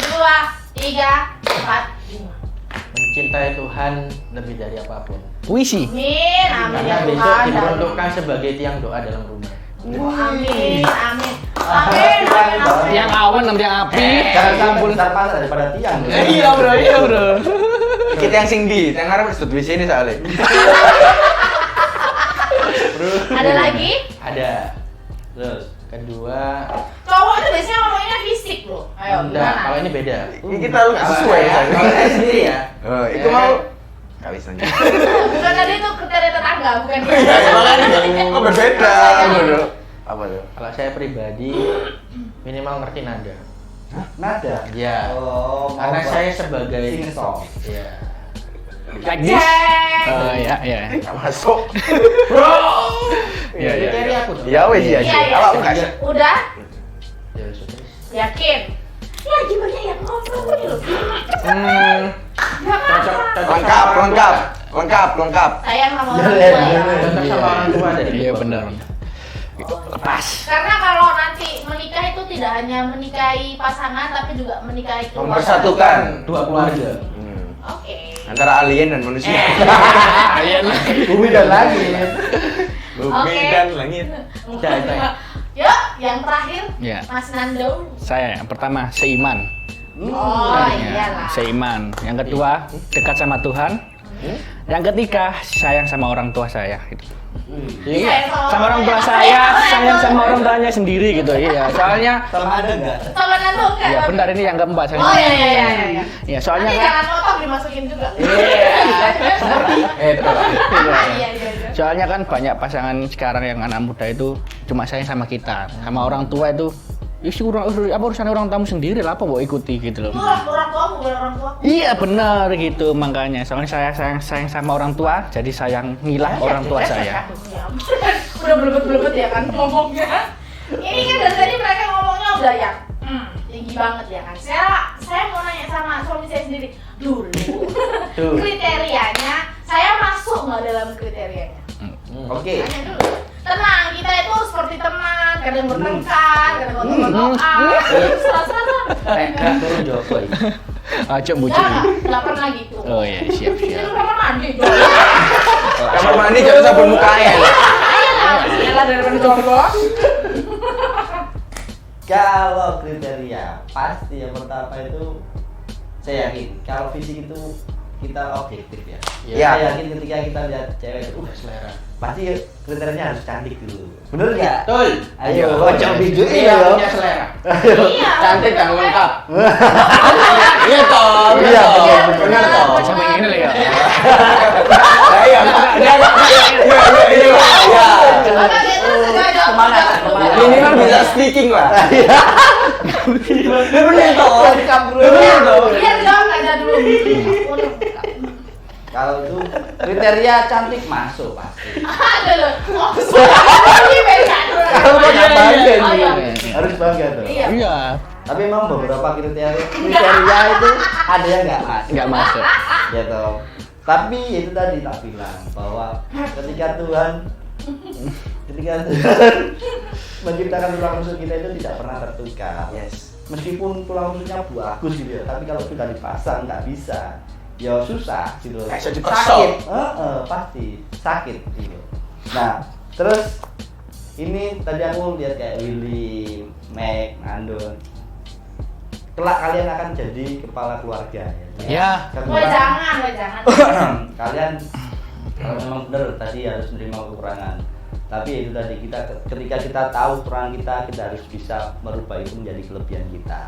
[SPEAKER 1] 2, 3, 4, 5.
[SPEAKER 6] mencintai Tuhan lebih dari apapun.
[SPEAKER 5] Puisi.
[SPEAKER 1] Amin, amin
[SPEAKER 6] Karena
[SPEAKER 1] ya
[SPEAKER 6] besok
[SPEAKER 1] Tuhan.
[SPEAKER 6] diperuntukkan sebagai tiang doa dalam rumah.
[SPEAKER 1] Amin.
[SPEAKER 5] Tiang awan dan tiang api.
[SPEAKER 4] jangan campur ntar panas daripada tiang.
[SPEAKER 5] Iya bro.
[SPEAKER 3] Kita yang singgi, yang harap sudah di sini soalnya.
[SPEAKER 1] Ada lagi?
[SPEAKER 6] Ada. Terus kedua,
[SPEAKER 1] Cowok itu biasanya ngomongnya fisik loh. Ayo,
[SPEAKER 6] enggak,
[SPEAKER 1] gimana?
[SPEAKER 6] kalau ini beda.
[SPEAKER 3] Ini kita harus sesuai
[SPEAKER 6] ya.
[SPEAKER 3] misalnya.
[SPEAKER 6] Kalau saya sendiri ya.
[SPEAKER 3] Oh, itu mau kawis lanjut.
[SPEAKER 1] Bukan tadi itu kriteria tetangga, bukan
[SPEAKER 3] Oh, berbeda. Bro. Apa tuh?
[SPEAKER 6] Kalau saya pribadi minimal ngerti nada.
[SPEAKER 4] Nada.
[SPEAKER 6] Ya.
[SPEAKER 4] Oh,
[SPEAKER 6] Karena
[SPEAKER 4] mau
[SPEAKER 6] saya sebagai
[SPEAKER 4] sing song.
[SPEAKER 6] Iya.
[SPEAKER 5] Like this.
[SPEAKER 1] Cek.
[SPEAKER 5] Oh ya.
[SPEAKER 3] Nggak masuk.
[SPEAKER 5] Iya.
[SPEAKER 6] Kriteria aku dong.
[SPEAKER 3] Ya wes ya.
[SPEAKER 1] Iya, iya.
[SPEAKER 3] Apa kasih?
[SPEAKER 1] Udah?
[SPEAKER 6] Ya sudah.
[SPEAKER 1] Yakin? Ya gimana ya ngomong dulu.
[SPEAKER 3] Lengkap.
[SPEAKER 1] Sayang sama
[SPEAKER 4] Ya,
[SPEAKER 1] orang
[SPEAKER 4] ya,
[SPEAKER 1] tua ya.
[SPEAKER 4] ya.
[SPEAKER 6] Cocok sama orang tua dari
[SPEAKER 5] Iya benar. Lepas.
[SPEAKER 1] Karena kalau nanti menikah itu tidak hanya menikahi pasangan tapi juga menikahi keluarga.
[SPEAKER 3] Mempersatukan
[SPEAKER 6] dua keluarga.
[SPEAKER 1] Oke.
[SPEAKER 3] antara alien dan manusia.
[SPEAKER 4] Bumi dan langit.
[SPEAKER 3] Bumi
[SPEAKER 1] Oke.
[SPEAKER 3] dan langit.
[SPEAKER 1] Yuk, yang terakhir
[SPEAKER 5] Ya.
[SPEAKER 1] Mas Nando.
[SPEAKER 5] Saya yang pertama seiman.
[SPEAKER 1] Oh iyalah.
[SPEAKER 5] Seiman. Yang kedua dekat sama Tuhan. Yang ketiga sayang sama orang tua saya. Gitu.
[SPEAKER 1] Iya,
[SPEAKER 5] Sama orang tua saya, sayang sama orang tuanya sendiri gitu. Iya. Soalnya
[SPEAKER 4] Sama ada enggak?
[SPEAKER 1] Sama Nando kan?
[SPEAKER 5] ya bentar ini yang keempat saya.
[SPEAKER 1] Oh iya.
[SPEAKER 5] Ya soalnya
[SPEAKER 1] Nanti
[SPEAKER 5] kan
[SPEAKER 1] jangan otak dimasukin juga.
[SPEAKER 6] Itu.
[SPEAKER 1] Iya.
[SPEAKER 5] soalnya kan banyak pasangan sekarang yang anak muda itu cuma sayang sama kita, sama orang tua itu isi urusan orang tamu sendiri lah, apa mau ikuti gitu loh.
[SPEAKER 1] Itu orang tua bukan orang tua.
[SPEAKER 5] Iya benar gitu, makanya soalnya saya sayang sama orang tua, jadi sayang ngilah orang tua saya.
[SPEAKER 1] Udah belebet-belebet ya kan ngomongnya. Ini kan dari tadi mereka ngomongnya udah yang tinggi banget ya kan. Saya mau nanya sama suami saya sendiri dulu. Kriterianya, saya masuk nggak dalam kriterianya?
[SPEAKER 4] Oke.
[SPEAKER 1] Tanya dulu. Tenang, kita itu seperti teman, kadang bertengkar, kadang ngotot-ngototan, serasa-serasa.
[SPEAKER 6] Nggak turun Joko ini.
[SPEAKER 5] Aja bujuk.
[SPEAKER 1] Nggak pernah gitu.
[SPEAKER 5] Oh iya, siap.
[SPEAKER 1] Itu kamar mandi dong.
[SPEAKER 3] Kamar mandi jadi sabun mukanya.
[SPEAKER 1] Ayolah daripada Joko.
[SPEAKER 4] Kalau kriteria pasti yang pertama itu saya yakin kalau fisik itu kita objektif ya.
[SPEAKER 3] Iya.
[SPEAKER 4] Saya yakin ketika kita lihat cewek itu
[SPEAKER 6] Selera.
[SPEAKER 4] pasti kriterianya harus cantik dulu. Bener nggak?
[SPEAKER 6] Betul.
[SPEAKER 4] Ayo,
[SPEAKER 3] Iya.
[SPEAKER 4] kocok video
[SPEAKER 6] Iya,
[SPEAKER 4] iya loh.
[SPEAKER 6] punya selera.
[SPEAKER 1] Iya.
[SPEAKER 3] Cantik dan lengkap.
[SPEAKER 6] Iya toh.
[SPEAKER 4] Iya,
[SPEAKER 3] benar toh.
[SPEAKER 5] Sampai ini lah ya.
[SPEAKER 3] Iya.
[SPEAKER 1] Oke, terus jawab.
[SPEAKER 4] Kemana?
[SPEAKER 3] Minimal bisa speaking lah. Bener toh.
[SPEAKER 1] Biar jawab aja dulu.
[SPEAKER 4] Kalau itu kriteria cantik masuk pasti.
[SPEAKER 1] Aduh, ini beda.
[SPEAKER 4] Kalau banyak bangga
[SPEAKER 1] Oh, iya.
[SPEAKER 4] nih. Harus bangga tuh.
[SPEAKER 1] Iya.
[SPEAKER 5] Iya,
[SPEAKER 4] Tapi memang beberapa kriteria itu ada yang nggak masuk.
[SPEAKER 5] nggak masuk.
[SPEAKER 4] Gitu. Tapi itu tadi tak bilang bahwa ketika Tuhan menciptakan tulang rusuk kita itu tidak pernah tertukar.
[SPEAKER 3] Yes.
[SPEAKER 4] Meskipun tulang rusuknya bagus gitu ya, tapi kalau sudah dipasang nggak bisa. ya susah gitu.
[SPEAKER 3] Kayak jadi
[SPEAKER 4] Sakit, pasti sakit gitu. Nah, terus ini tadi aku lihat kayak Willy, Mac, Andon. Kelak kalian akan jadi kepala keluarga
[SPEAKER 5] Ya.
[SPEAKER 1] Wah jangan.
[SPEAKER 4] Kalian kalau memang benar tadi harus menerima kekurangan. Tapi itu tadi ketika kita tahu kekurangan kita harus bisa merubah itu menjadi kelebihan kita.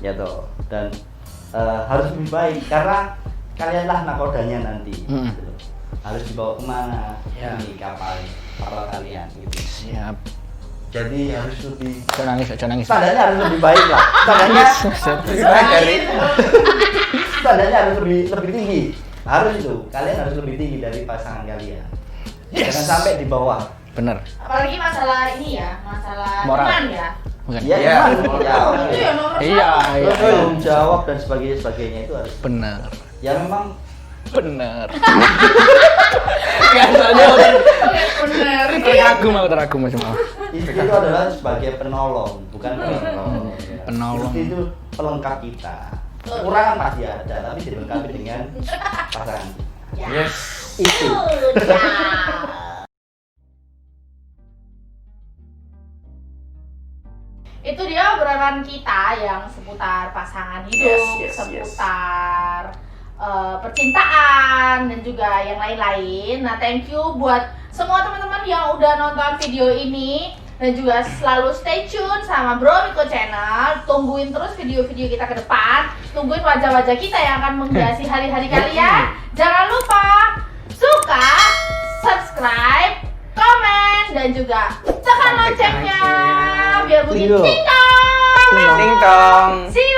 [SPEAKER 4] Ya toh. Dan harus lebih baik karena kalianlah nakodanya nanti. Gitu. Harus dibawa kemana ini kapal kalian gitu.
[SPEAKER 5] Siap.
[SPEAKER 4] Jadi harus lebih
[SPEAKER 5] Jangan nangis.
[SPEAKER 4] standarnya harus lebih baik lah. Standarnya harus lebih tinggi. Harus itu. Kalian harus lebih tinggi dari pasangan kalian. Jangan sampai di bawah.
[SPEAKER 5] Bener.
[SPEAKER 1] Apalagi masalah ini ya, masalah
[SPEAKER 5] Moral.
[SPEAKER 1] iman ya.
[SPEAKER 5] Bukan.
[SPEAKER 4] Iya,
[SPEAKER 3] Iya.
[SPEAKER 4] iman.
[SPEAKER 1] Itu ya nomor
[SPEAKER 5] Iya,
[SPEAKER 1] satu.
[SPEAKER 5] iya.
[SPEAKER 4] Tanggung jawab dan sebagainya itu harus.
[SPEAKER 5] Bener.
[SPEAKER 4] Ya memang
[SPEAKER 5] Bener. Enggak soalnya
[SPEAKER 1] Bener.
[SPEAKER 5] teragum semua.
[SPEAKER 4] istri itu adalah sebagai penolong, bukan penolong.
[SPEAKER 5] Penolong.
[SPEAKER 4] Istri itu pelengkap kita. Kekurangan pasti ada, tapi dilengkapi dengan pasangan.
[SPEAKER 1] Ya.
[SPEAKER 4] Itu.
[SPEAKER 1] Ya. Itu dia obrolan kita yang seputar pasangan hidup,
[SPEAKER 3] Yes.
[SPEAKER 1] seputar percintaan dan juga yang lain-lain. Nah, thank you buat semua teman-teman yang udah nonton video ini dan juga selalu stay tune sama Bro Miko Channel. Tungguin terus video-video kita ke depan. Tungguin wajah-wajah kita yang akan menghiasi hari-hari kalian. Jangan lupa suka, subscribe, komen dan juga tekan loncengnya biar bunyi
[SPEAKER 4] Tunggu.
[SPEAKER 1] ting dong.
[SPEAKER 3] Ting tong.
[SPEAKER 1] See you